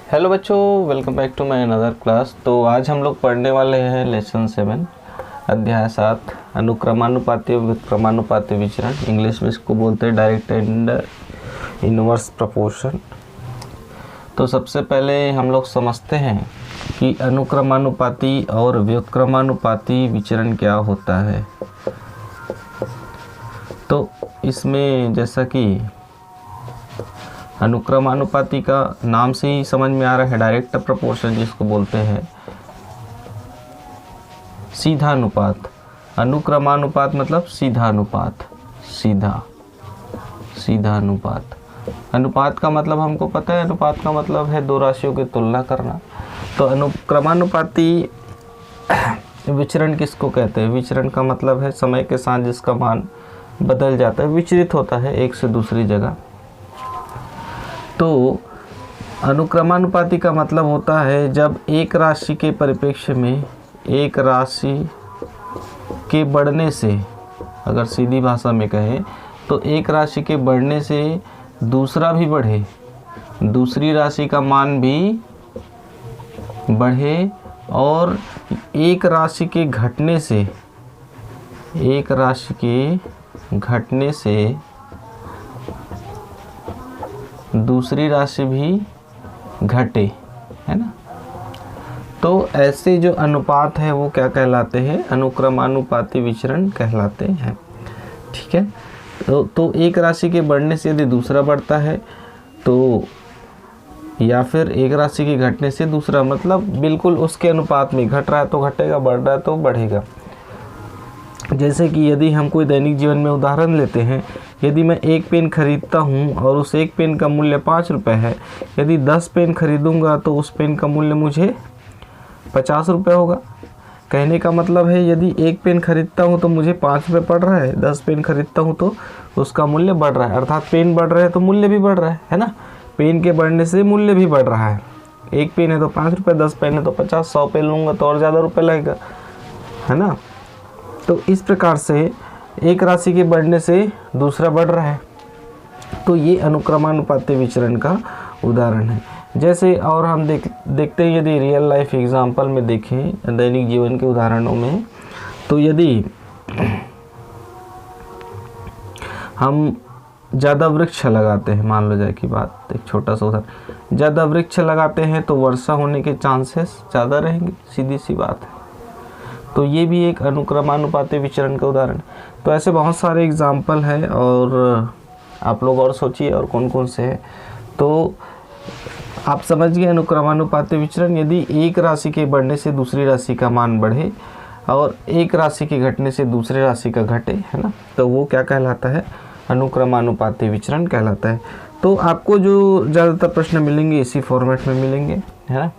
Hello बच्चों, welcome back to my another class. तो आज हम लोग पढ़ने वाले हैं लेसन 7 अध्याय 7 अनुक्रमानुपाती व्युत्क्रमानुपाती विचरण। इंग्लिश में इसको बोलते हैं डायरेक्ट एंड इनवर्स प्रोपोर्शन। तो सबसे पहले हम लोग समझते हैं कि अनुक्रमानुपाती और व्युत्क्रमानुपाती विचरण क्या होता है। तो इसमें जैसा कि अनुक्रमानुपाती का नाम से ही समझ में आ रहा है, डायरेक्ट प्रोपोर्शन जिसको बोलते हैं, सीधा अनुपात। अनुक्रमानुपात मतलब सीधा अनुपात, सीधा अनुपात। अनुपात का मतलब हमको पता है, अनुपात का मतलब है दो राशियों की तुलना करना। तो अनुक्रमानुपाती विचरण किसको कहते हैं? विचरण का मतलब है समय के साथ जिसका मान बदल जाता है, विचलित होता है एक से दूसरी जगह। तो अनुक्रमानुपाती का मतलब होता है जब एक राशि के परिप्रेक्ष्य में एक राशि के बढ़ने से, अगर सीधी भाषा में कहें तो एक राशि के बढ़ने से दूसरा भी बढ़े, दूसरी राशि का मान भी बढ़े, और एक राशि के घटने से, एक राशि के घटने से दूसरी राशि भी घटे, है ना। तो ऐसे जो अनुपात है वो क्या कहलाते हैं? अनुक्रमानुपाती विचरण कहलाते हैं। ठीक है। तो एक राशि के बढ़ने से यदि दूसरा बढ़ता है तो, या फिर एक राशि के घटने से दूसरा, मतलब बिल्कुल उसके अनुपात में, घट रहा है तो घटेगा, बढ़ रहा है तो बढ़ेगा। जैसे कि यदि हम कोई दैनिक जीवन में उदाहरण लेते हैं, यदि मैं एक पेन खरीदता हूं और उस एक पेन का मूल्य 5 रुपये है, यदि 10 पेन खरीदूंगा तो उस पेन का मूल्य मुझे 50 रुपये होगा। कहने का मतलब है यदि एक पेन खरीदता हूं तो मुझे 5 रुपये पड़ रहा है, 10 पेन खरीदता हूं तो उसका मूल्य बढ़ रहा है, अर्थात पेन बढ़ रहे हैं तो मूल्य भी बढ़ रहा है ना। पेन के बढ़ने से मूल्य भी बढ़ रहा है। एक पेन है तो 5 रुपये, 10 पेन है तो 50, 100 पेन लूँगा तो और ज़्यादा रुपये लगेगा, है ना। तो इस प्रकार से एक राशि के बढ़ने से दूसरा बढ़ रहा है। तो ये अनुक्रमानुपाती विचरण का उदाहरण है। जैसे और हम देखते हैं, यदि रियल लाइफ एग्जाम्पल में देखें, दैनिक जीवन के उदाहरणों में, तो यदि हम ज़्यादा वृक्ष लगाते हैं, मान लो जाए की बात, एक छोटा सा उदाहरण, ज़्यादा वृक्ष लगाते हैं तो वर्षा होने के चांसेस ज़्यादा रहेंगे, सीधी सी बात है। तो ये भी एक अनुक्रमानुपाती विचरण का उदाहरण। तो ऐसे बहुत सारे एग्जाम्पल है, और आप लोग और सोचिए और कौन कौन से हैं। तो आप समझ गए अनुक्रमानुपाती विचरण, यदि एक राशि के बढ़ने से दूसरी राशि का मान बढ़े और एक राशि के घटने से दूसरी राशि का घटे, है ना, तो वो क्या कहलाता है? अनुक्रमानुपाती विचरण कहलाता है। तो आपको जो ज़्यादातर प्रश्न मिलेंगे इसी फॉर्मेट में मिलेंगे, है ना।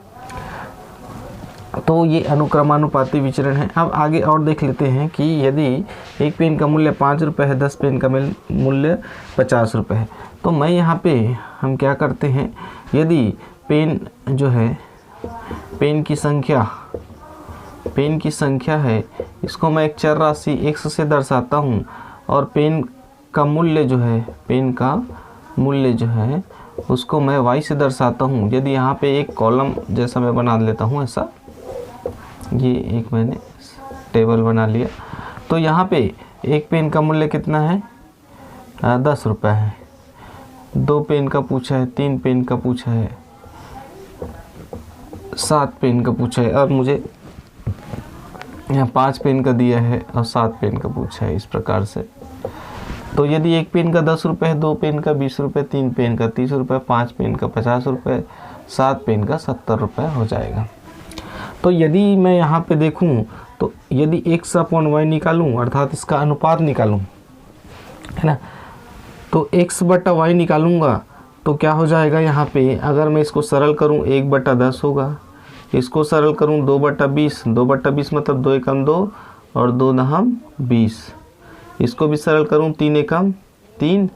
तो ये अनुक्रमानुपाती विचरण है। अब आगे और देख लेते हैं कि यदि एक पेन का मूल्य 5 रुपये है, 10 पेन का मूल्य 50 रुपये है, तो मैं यहाँ पे हम क्या करते हैं, यदि पेन जो है, पेन की संख्या है, इसको मैं एक चर राशि x से दर्शाता हूँ, और पेन का मूल्य जो है उसको मैं y से दर्शाता हूँ। यदि यहाँ पे एक कॉलम जैसा मैं बना लेता हूँ, ऐसा, ये एक मैंने टेबल बना लिया, तो यहाँ पे एक पेन का मूल्य कितना है? 10 रुपये है। 2 पेन का पूछा है, 3 पेन का पूछा है, 7 पेन का पूछा है, और मुझे यहाँ 5 पेन का दिया है और 7 पेन का पूछा है, इस प्रकार से। तो यदि एक पेन का 10 रुपये है, 2 पेन का 20 रुपये, 3 पेन का 30 रुपये, 5 पेन का 50 रुपये, 7 पेन का 70 रुपये हो जाएगा। तो यदि मैं यहाँ पे देखूँ तो यदि x/y निकालूँ, अर्थात इसका अनुपात निकालूँ, है ना, तो x/y निकालूँगा तो क्या हो जाएगा यहाँ पे? अगर मैं इसको सरल करूँ 1/10 होगा, इसको सरल करूँ 2/20, 2/20 मतलब 2 एकम 2 और 2 दहम 20, इसको भी सरल करूँ 3 एकम 3,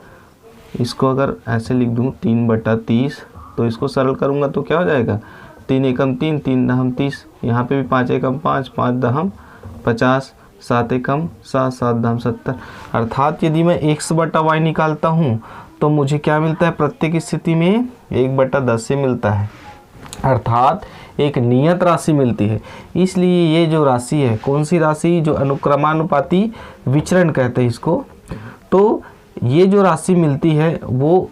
इसको अगर ऐसे लिख दूँ 3/30, तो इसको सरल करूँगा तो क्या हो जाएगा? 3 एकम 3, 3 दहम 30, यहाँ पे भी 5 एकम 5, 5 दहम 50, 7 एकम 7, 7 दहम 70। अर्थात यदि मैं x/y निकालता हूँ तो मुझे क्या मिलता है? प्रत्येक स्थिति में 1/10 से मिलता है। अर्थात एक नियत राशि मिलती है। इसलिए ये जो राशि है, कौन सी राशि, जो अनुक्रमानुपाती विचरण कहते हैं इसको, तो ये जो राशि मिलती है वो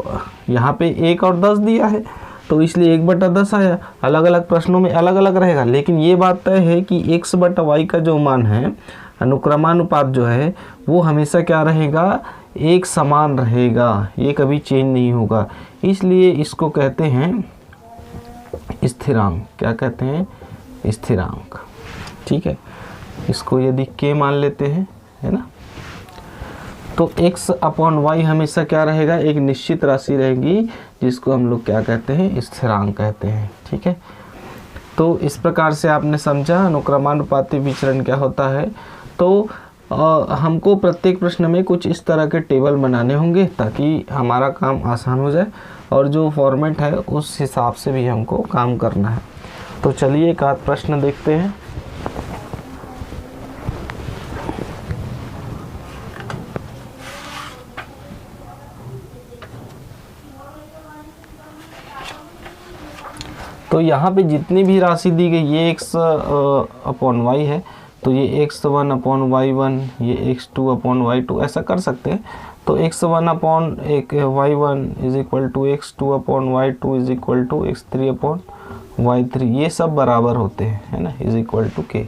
यहाँ पे 1 और 10 दिया है, तो इसलिए 1/10 आया। अलग अलग प्रश्नों में अलग अलग रहेगा, लेकिन ये बात तय है कि x/y का जो मान है, अनुक्रमानुपात जो है, वो हमेशा क्या रहेगा, एक समान रहेगा, ये कभी चेंज नहीं होगा। इसलिए इसको कहते हैं स्थिरांक। क्या कहते हैं, स्थिरांक। ठीक है, इसको यदि k मान लेते हैं, है ना, तो x/y हमेशा क्या रहेगा, एक निश्चित राशि रहेगी, जिसको हम लोग क्या कहते हैं, स्थिरांक कहते हैं। ठीक है, तो इस प्रकार से आपने समझा अनुक्रमानुपाती विचरण क्या होता है। तो हमको प्रत्येक प्रश्न में कुछ इस तरह के टेबल बनाने होंगे ताकि हमारा काम आसान हो जाए, और जो फॉर्मेट है उस हिसाब से भी हमको काम करना है। तो चलिए एक आध प्रश्न देखते हैं। तो यहाँ पे जितनी भी राशि दी गई, ये x/y है, तो ये x1/y1, ये x2/y2 ऐसा कर सकते हैं। तो x1/y1 is equal to x2/y2 is equal to x3/y3, ये सब बराबर होते हैं, है ना, इज इक्वल टू k,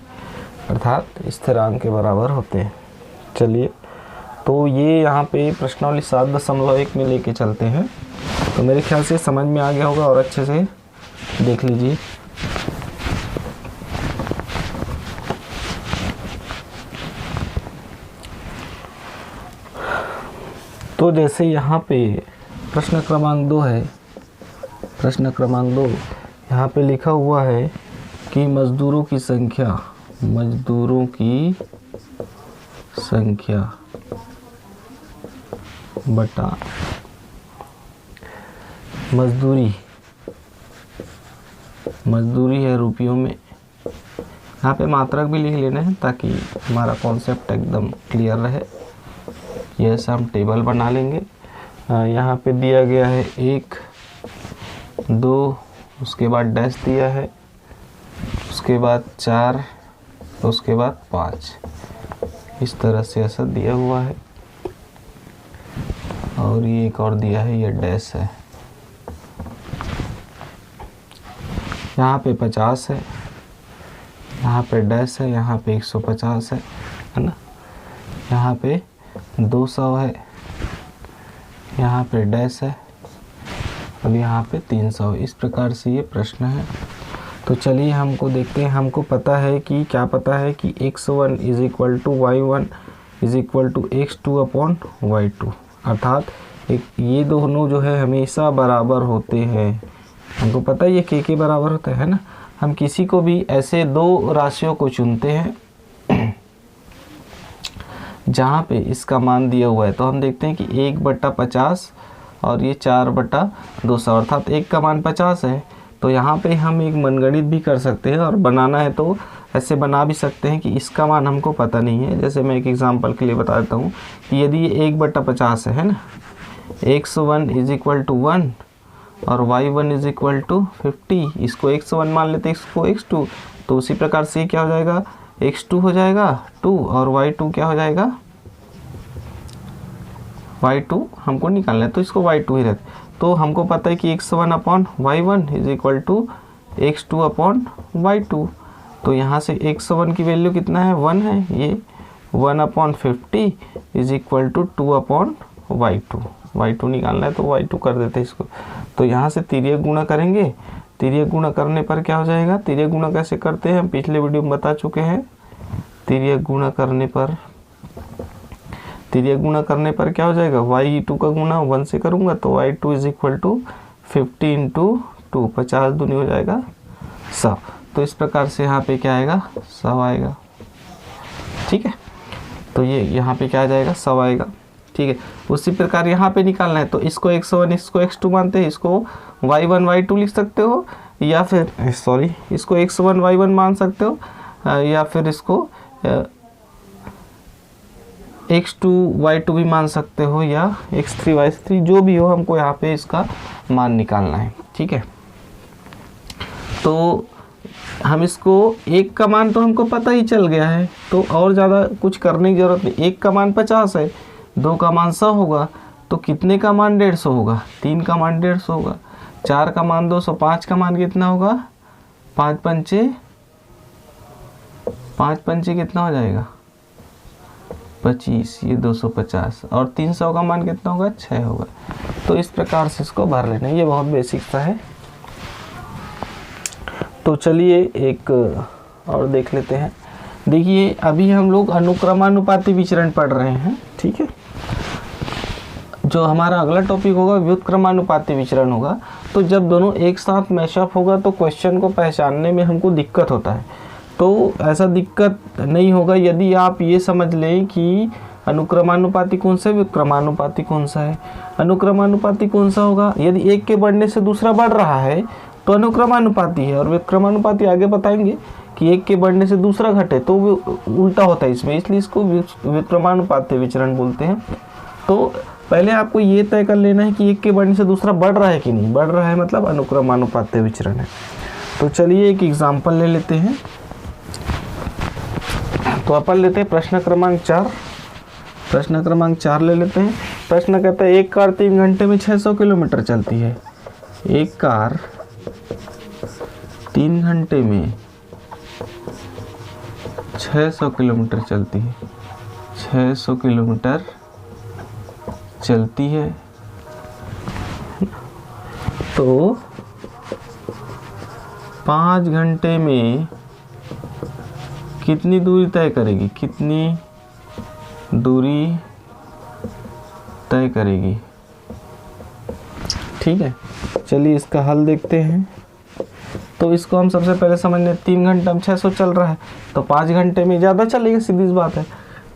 अर्थात स्थिरांक के बराबर होते हैं। चलिए, तो ये यहाँ पे प्रश्नावली 7.1 में लेके चलते हैं। तो मेरे ख्याल से समझ में आ गया होगा, और अच्छे से देख लीजिए। तो जैसे यहाँ पे प्रश्न क्रमांक 2 है, प्रश्न क्रमांक 2 यहाँ पे लिखा हुआ है कि मजदूरों की संख्या, मजदूरों की संख्या बटा मजदूरी, मजदूरी है रुपयों में। यहाँ पे मात्रक भी लिख लेना है ताकि हमारा कॉन्सेप्ट एकदम क्लियर रहे। यह सब हम टेबल बना लेंगे। यहाँ पे दिया गया है 1, 2, उसके बाद डैश दिया है, उसके बाद 4, उसके बाद 5, इस तरह से ऐसा दिया हुआ है। और ये एक और दिया है, ये डैश है। यहाँ पे 50 है, यहाँ पे डैश है, यहाँ पे 150 है ना, यहाँ पे 200 है, यहाँ पे डैश है, और यहाँ पे 300। इस प्रकार से ये प्रश्न है। तो चलिए हमको देखते हैं। हमको पता है कि क्या पता है कि x1 is equal to y1 is equal to x2/y2, अर्थात ये दोनों जो है हमेशा बराबर होते हैं। हमको पता है ये के बराबर होता है ना। हम किसी को भी ऐसे दो राशियों को चुनते हैं जहाँ पे इसका मान दिया हुआ है, तो हम देखते हैं कि 1/50 और ये 4/200, अर्थात एक का मान 50 है। तो यहाँ पे हम एक मनगणित भी कर सकते हैं, और बनाना है तो ऐसे बना भी सकते हैं कि इसका मान हमको पता नहीं है। जैसे मैं एक एग्जांपल के लिए बता देता हूँ कि यदि ये 1/50 है ना, x1 इज इक्वल टू 1 और y1 इज इक्वल टू 50, इसको x1 मान लेते हैं, इसको x2, तो उसी प्रकार से क्या हो जाएगा, x2 हो जाएगा 2 और y2 क्या हो जाएगा, y2 हमको निकालना है, तो इसको y2 ही रहता है। तो हमको पता है कि x1/y1 is equal to x2/y2, तो यहाँ से x1 की वैल्यू कितना है, 1 है, ये 1/50 is equal to 2/y2, y2 निकालना है तो y2 कर देते हैं इसको। तो यहाँ से तिर्यक गुणा करेंगे, तिर्यक गुणा करने पर क्या हो जाएगा, तिर्यक गुणा कैसे करते हैं हम पिछले वीडियो में बता चुके हैं। तिर्यक गुणा करने पर, तिर्यक गुणा करने पर क्या हो जाएगा, y2 का गुणा 1 से करूँगा तो y2 is equal to 50 into 2, 50 दूनी हो जाएगा 100। तो इस प्रकार से यहाँ पे क्या आएगा, 100 आएगा। ठीक है, तो ये यहाँ पे क्या आ जाएगा, 100 आएगा। ठीक है, उसी प्रकार यहाँ पे निकालना है, तो इसको x1 इसको x2 मानते हैं, इसको y1 y2 लिख सकते हो, या फिर सॉरी इसको x1 y1 मान सकते हो, या फिर इसको x2 y2 भी मान सकते हो, या x3 y3, जो भी हो, हमको यहाँ पे इसका मान निकालना है। ठीक है, तो हम इसको एक का मान तो हमको पता ही चल गया है, तो और ज़्यादा कुछ करने की ज़रूरत नहीं। एक का मान 50 है, 2 का मान 100 होगा, तो कितने का मान 150 होगा, 3 का मान 150 होगा, 4 का मान 200, 5 का मान कितना होगा, 5 पंचे कितना हो जाएगा 25, ये 250, और 300 का मान कितना होगा 6 होगा। तो इस प्रकार से इसको भर लेना, ये बहुत बेसिक सा है। तो चलिए एक और देख लेते हैं। देखिए अभी हम लोग अनुक्रमानुपाती विचरण पढ़ रहे हैं, ठीक है। जो हमारा अगला टॉपिक होगा व्युत्क्रमानुपाती विचरण होगा। तो जब दोनों एक साथ मैशअप होगा तो क्वेश्चन को पहचानने में हमको दिक्कत होता है। तो ऐसा दिक्कत नहीं होगा यदि आप ये समझ लें कि अनुक्रमानुपाती कौन सा है, व्युत्क्रमानुपाती कौन सा है। अनुक्रमानुपाती कौन सा होगा, यदि एक के बढ़ने से दूसरा बढ़ रहा है तो अनुक्रमानुपाती है, और व्युत्क्रमानुपाती आगे बताएंगे कि एक के बढ़ने से दूसरा घटे तो उल्टा होता है इसमें, इसलिए इसको व्युत्क्रमानुपाती विचरण बोलते हैं। तो पहले आपको ये तय कर लेना है कि एक के बढ़ने से दूसरा बढ़ रहा है कि नहीं, बढ़ रहा है मतलब अनुक्रमानुपाती विचरण है। तो चलिए एक एग्जाम्पल ले लेते हैं। तो अपन लेते हैं प्रश्न क्रमांक 4। प्रश्न क्रमांक 4 ले लेते हैं। प्रश्न कहता है एक कार 3 घंटे में 600 किलोमीटर चलती है। एक कार 3 घंटे में 600 किलोमीटर चलती है, 600 किलोमीटर चलती है। तो 5 घंटे में कितनी दूरी तय करेगी, कितनी दूरी तय करेगी, ठीक है। चलिए इसका हल देखते हैं। तो इसको हम सबसे पहले समझ लें, 3 घंटे में 600 चल रहा है तो 5 घंटे में ज़्यादा चलेगा, सीधी सी बात है।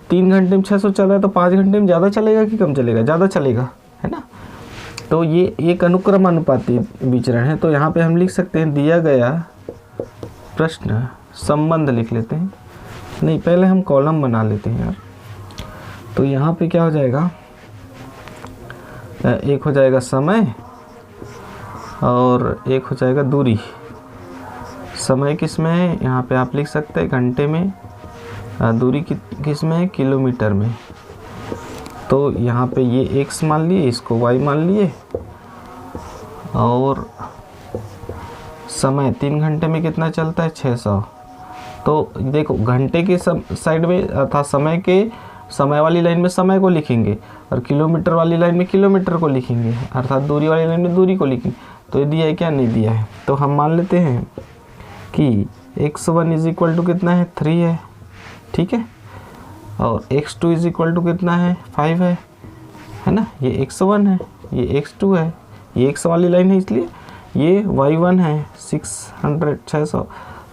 3 घंटे में 600 चल रहा है तो 5 घंटे में ज़्यादा चलेगा कि कम चलेगा, ज़्यादा चलेगा, है ना। तो ये एक अनुक्रमानुपाती विचरण है। तो यहाँ पे हम लिख सकते हैं दिया गया प्रश्न संबंध लिख लेते हैं। नहीं, पहले हम कॉलम बना लेते हैं यार। तो यहाँ पे क्या हो जाएगा, एक हो जाएगा समय और एक हो जाएगा दूरी। समय किस में है, यहाँ पे आप लिख सकते हैं घंटे में, दूरी किस में है, किलोमीटर में। तो यहाँ पे ये x मान लिए, इसको y मान लिए, और समय 3 घंटे में कितना चलता है 600। तो देखो घंटे के साइड में अर्थात समय वाली लाइन में समय को लिखेंगे और किलोमीटर वाली लाइन में किलोमीटर को लिखेंगे, अर्थात दूरी वाली लाइन में दूरी को लिखेंगे। तो ये दिया है क्या, नहीं दिया है। तो हम मान लेते हैं कि x1 इज इक्वल टू कितना है 3 है, ठीक है, और x2 इज इक्वल टू कितना है 5 है ना। ये x1 है, ये x2 है, ये x वाली लाइन है इसलिए ये y1 है 600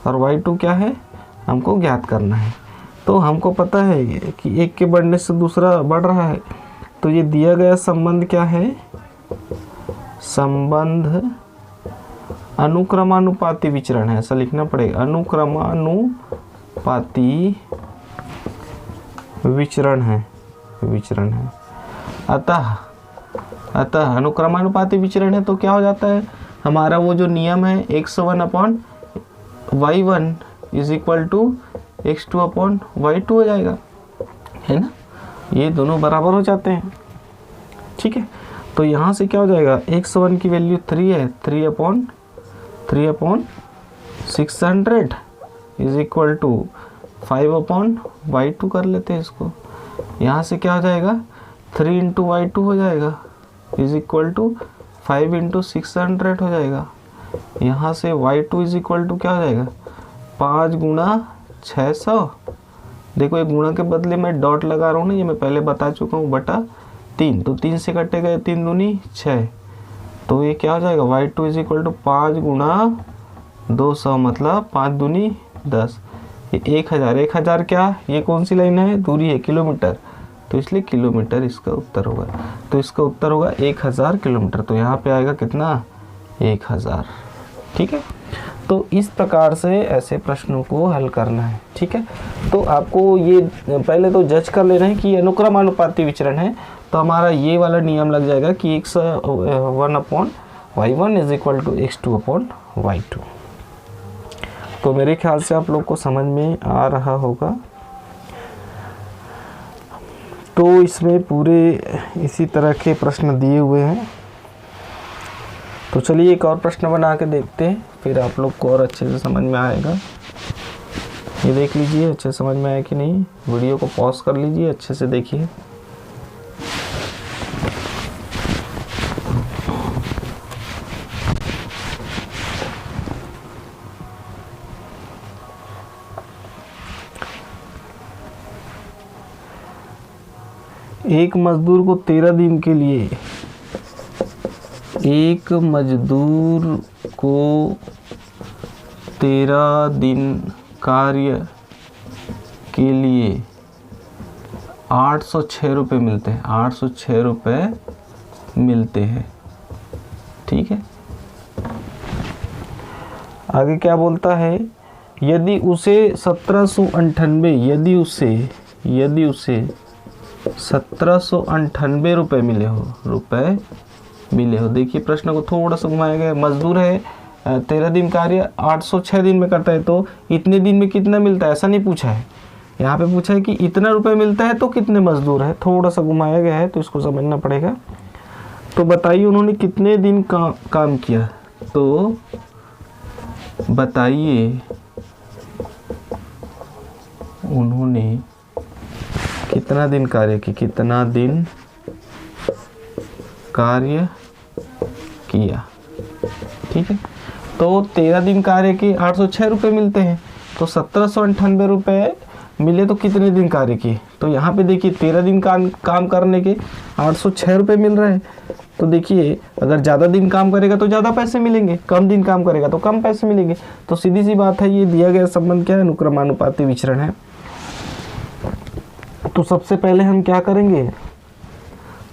और y2 क्या है हमको ज्ञात करना है। तो हमको पता है कि एक के बढ़ने से दूसरा बढ़ रहा है। तो ये दिया गया संबंध क्या है, संबंध अनुक्रमानुपाती विचरण है, ऐसा लिखना पड़ेगा, अनुक्रमानुपाती विचरण है। अतः अनुक्रमानुपाती विचरण है तो क्या हो जाता है हमारा वो जो नियम है x1/y1 is equal to x2/y2 हो जाएगा, है ना। ये दोनों बराबर हो जाते हैं, ठीक है। तो यहाँ से क्या हो जाएगा, x1 की वैल्यू 3 है, 3/600 इज इक्वल टू 5/y2 कर लेते हैं इसको। यहाँ से क्या हो जाएगा 3 × y2 हो जाएगा इज इक्वल टू 5 × 600 हो जाएगा। यहाँ से y2 इज इक्वल टू क्या हो जाएगा 5 × 600। देखो ये गुणा के बदले मैं डॉट लगा रहा हूँ ना, ये मैं पहले बता चुका हूँ, बटा 3। तो 3 से कटे गए 3 दूनी 6। तो ये क्या हो जाएगा y2 इज इक्वल टू 5 × 200 मतलब 5 दूनी 10। ये 1000 क्या, ये कौन सी लाइन है, दूरी है, किलोमीटर, तो इसलिए किलोमीटर इसका उत्तर होगा। तो इसका उत्तर होगा 1000 किलोमीटर। तो यहाँ पे आएगा कितना 1000, ठीक है। तो इस प्रकार से ऐसे प्रश्नों को हल करना है, ठीक है। तो आपको ये पहले तो जज कर लेना है कि अनुक्रमानुपाती विचरण है। तो हमारा ये वाला नियम लग जाएगा कि x1/y1 is equal to x2/y2। तो मेरे ख्याल से आप लोग को समझ में आ रहा होगा। तो इसमें पूरे इसी तरह के प्रश्न दिए हुए हैं। तो चलिए एक और प्रश्न बना के देखते हैं, फिर आप लोग को और अच्छे से समझ में आएगा। ये देख लीजिए अच्छे से समझ में आया कि नहीं। वीडियो को पॉज कर लीजिए, अच्छे से देखिए। एक मजदूर को 13 दिन के लिए, एक मजदूर को 13 दिन कार्य के लिए 806 रुपये मिलते हैं। 806 रुपये मिलते हैं। ठीक है, आगे क्या बोलता है, यदि उसे 1798 यदि उसे 1798 रुपये मिले हो। देखिए प्रश्न को थोड़ा सा घुमाया गया। मजदूर है, 13 दिन कार्य 806 दिन में करता है, तो इतने दिन में कितना मिलता है ऐसा नहीं पूछा है। यहाँ पे पूछा है कि इतना रुपए मिलता है तो कितने मजदूर है, थोड़ा सा घुमाया गया है, तो इसको समझना पड़ेगा। तो बताइए उन्होंने कितने दिन काम किया। तो बताइए उन्होंने कितना दिन कार्य किया। ठीक है, तो 13 दिन कार्य के 806 रुपये मिलते हैं, तो 1798 रुपये मिले तो कितने दिन कार्य किए। तो यहाँ पे देखिए 13 दिन काम करने के 806 रुपये मिल रहे हैं। तो देखिए अगर ज़्यादा दिन काम करेगा तो ज़्यादा पैसे मिलेंगे, कम दिन काम करेगा तो कम पैसे मिलेंगे। तो सीधी सी बात है, ये दिया गया संबंध क्या है, अनुक्रमानुपाती विचरण है। तो सबसे पहले हम क्या करेंगे,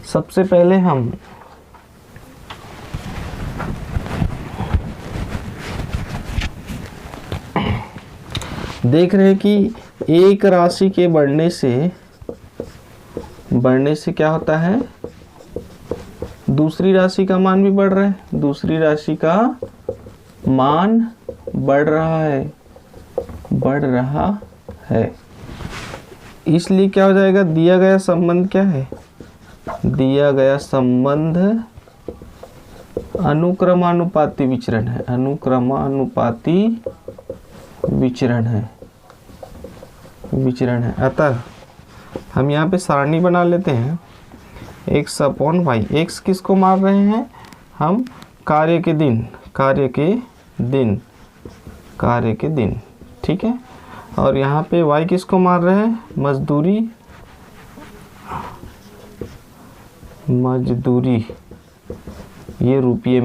सबसे पहले हम देख रहे हैं कि एक राशि के बढ़ने से क्या होता है, दूसरी राशि का मान भी बढ़ रहा है, दूसरी राशि का मान बढ़ रहा है। इसलिए क्या हो जाएगा, दिया गया संबंध क्या है, दिया गया संबंध अनुक्रमानुपाती विचरण है, अनुक्रमानुपाती विचरण है। अतः हम यहाँ पे सारणी बना लेते हैं, x अपॉन वाई। x किसको मार रहे हैं हम, कार्य के दिन। ठीक है, और यहाँ पे y किसको मार रहे हैं, मजदूरी, ये रुपये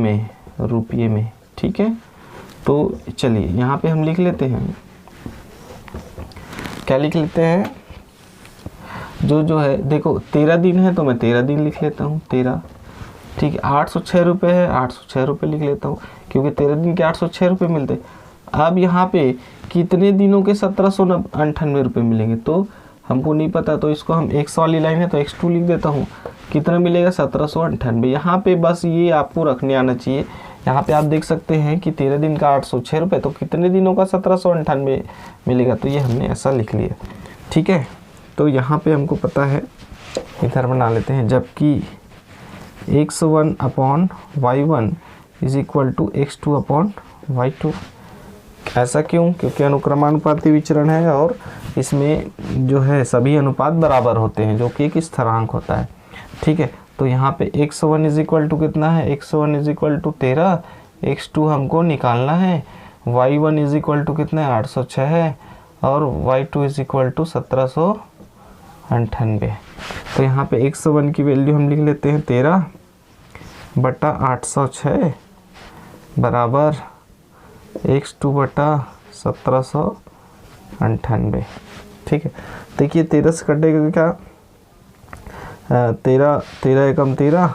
में। ठीक है, तो चलिए यहाँ पे हम लिख लेते हैं, क्या लिख लेते हैं, जो है देखो 13 दिन है तो मैं 13 दिन लिख लेता हूँ, 13। ठीक है, 806 रुपये है, 806 रुपये लिख लेता हूँ, क्योंकि 13 दिन के 806 रुपये मिलते। अब यहाँ पे कितने दिनों के 1798 रुपये मिलेंगे, तो हमको नहीं पता, तो इसको हम x वाली लाइन है तो x2 लिख देता हूँ। कितना मिलेगा, 1798। यहाँ पे बस ये आपको रखने आना चाहिए। यहाँ पे आप देख सकते हैं कि 13 दिन का 806 रुपये, तो कितने दिनों का 1798 मिलेगा, तो ये हमने ऐसा लिख लिया। ठीक है, तो यहाँ पे हमको पता है, इधर बना लेते हैं, जबकि x1 upon y1 is equal to x2 upon y2। ऐसा क्यों, क्योंकि अनुक्रमानुपाती विचरण है और इसमें जो है सभी अनुपात बराबर होते हैं, जो कि एक स्थिरांक होता है। ठीक है, तो यहाँ पे x1 इज इक्वल टू कितना है, x1 is equal to 13, x2 हमको निकालना है, y1 इज इक्वल टू कितना है, 806 है, और y2 इज इक्वल टू 1798। तो यहाँ पे x1 की वैल्यू हम लिख लेते हैं 13 बटा 806 बराबर x2 बटा 1798। ठीक है, देखिए 13 से कटेगा क्या, 13 एकम 13,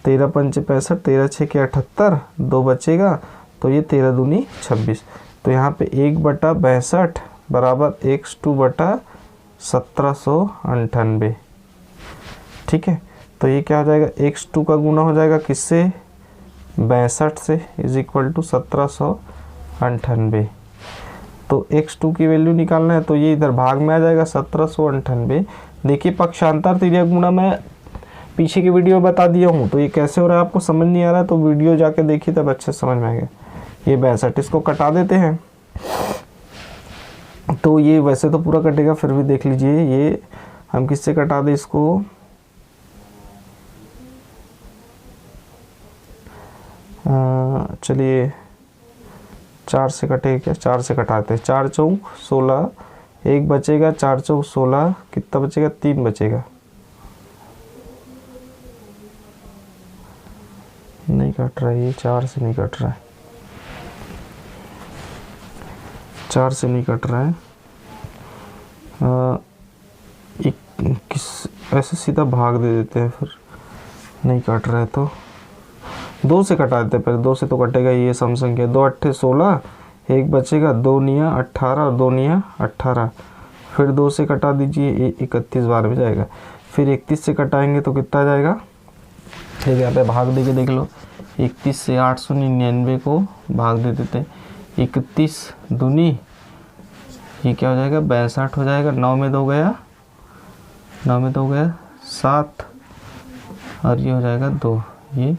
13 पंचे 65, 13 छः के 78, 2 बचेगा, तो ये 13 दूनी 26। तो यहाँ पे 1 बटा 62 बराबर x2 बटा 1798। ठीक है, तो ये क्या हो जाएगा, x2 का गुना हो जाएगा किससे, 62 से, इज इक्वल टू 1798। तो x2 की वैल्यू निकालना है, तो ये इधर भाग में आ जाएगा 1798। देखिए पक्षांतर तिर्यक गुणा मैं पीछे की वीडियो में बता दिया हूँ, तो ये कैसे हो रहा है आपको समझ नहीं आ रहा है तो वीडियो जाके देखिए तब अच्छे से समझ में आएगा। ये 62, इसको कटा देते हैं तो ये वैसे तो पूरा कटेगा, फिर भी देख लीजिए ये हम किससे कटा दें इसको, चलिए 4 से कटेगा क्या, 4 से कटाते हैं। 4 चौक 16, 1 बचेगा, 4 चौक 16, कितना बचेगा, 3 बचेगा। नहीं कट रहा है ये, 4 से नहीं कट रहा है, 4 से नहीं कट रहा है। ऐसे सीधा भाग दे देते हैं, फिर नहीं कट रहा है तो 2 से कटा देते हैं। पहले 2 से तो कटेगा, ये सम संख्या 2 8 16, 1 बचेगा, 2 निया 18 और 2 निया 18, फिर 2 से कटा दीजिए, 31 बार में जाएगा। फिर 31 से कटाएंगे तो कितना आ जाएगा, ठीक है यहाँ पे भाग दे के देख लो। 31 से 899 को भाग दे देते हैं, 31 दूनी ये क्या हो जाएगा, 62 हो जाएगा। 9 में 2 गया, 9 में 2 गया 7, और ये हो जाएगा 2, ये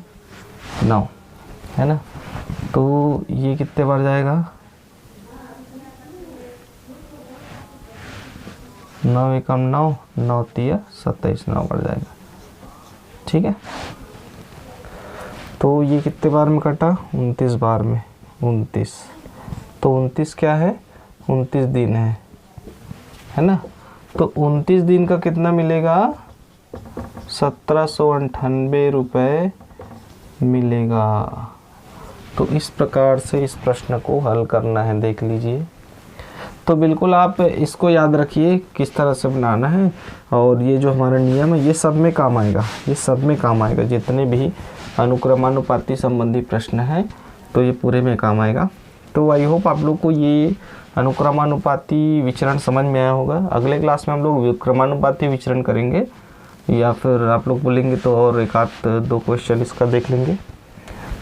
9 है ना। तो ये कितने बार जाएगा, 9 एकम 9, 9 तिया 27, 9 बार जाएगा, ठीक है। तो ये कितने बार में कटा, 29 बार में, 29। तो 29 क्या है, 29 दिन है ना। तो 29 दिन का कितना मिलेगा, 1798 रुपये मिलेगा। तो इस प्रकार से इस प्रश्न को हल करना है, देख लीजिए। तो बिल्कुल आप इसको याद रखिए किस तरह से बनाना है, और ये जो हमारा नियम है ये सब में काम आएगा, ये सब में काम आएगा। जितने भी अनुक्रमानुपाती संबंधी प्रश्न हैं तो ये पूरे में काम आएगा। तो आई होप आप लोग को ये अनुक्रमानुपाती विचरण समझ में आया होगा। अगले क्लास में हम लोग विक्रमानुपाती विचरण करेंगे, या फिर आप लोग बोलेंगे तो और एक आध 2 क्वेश्चन इसका देख लेंगे।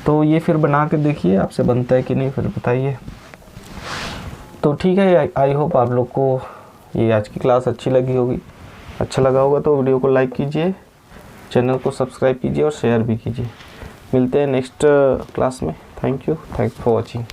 तो ये फिर बना के देखिए आपसे बनता है कि नहीं, फिर बताइए। तो ठीक है, आई होप आप लोग को ये आज की क्लास अच्छी लगी होगी। अच्छा लगा होगा तो वीडियो को लाइक कीजिए, चैनल को सब्सक्राइब कीजिए और शेयर भी कीजिए। मिलते हैं नेक्स्ट क्लास में। Thank you, thanks for watching.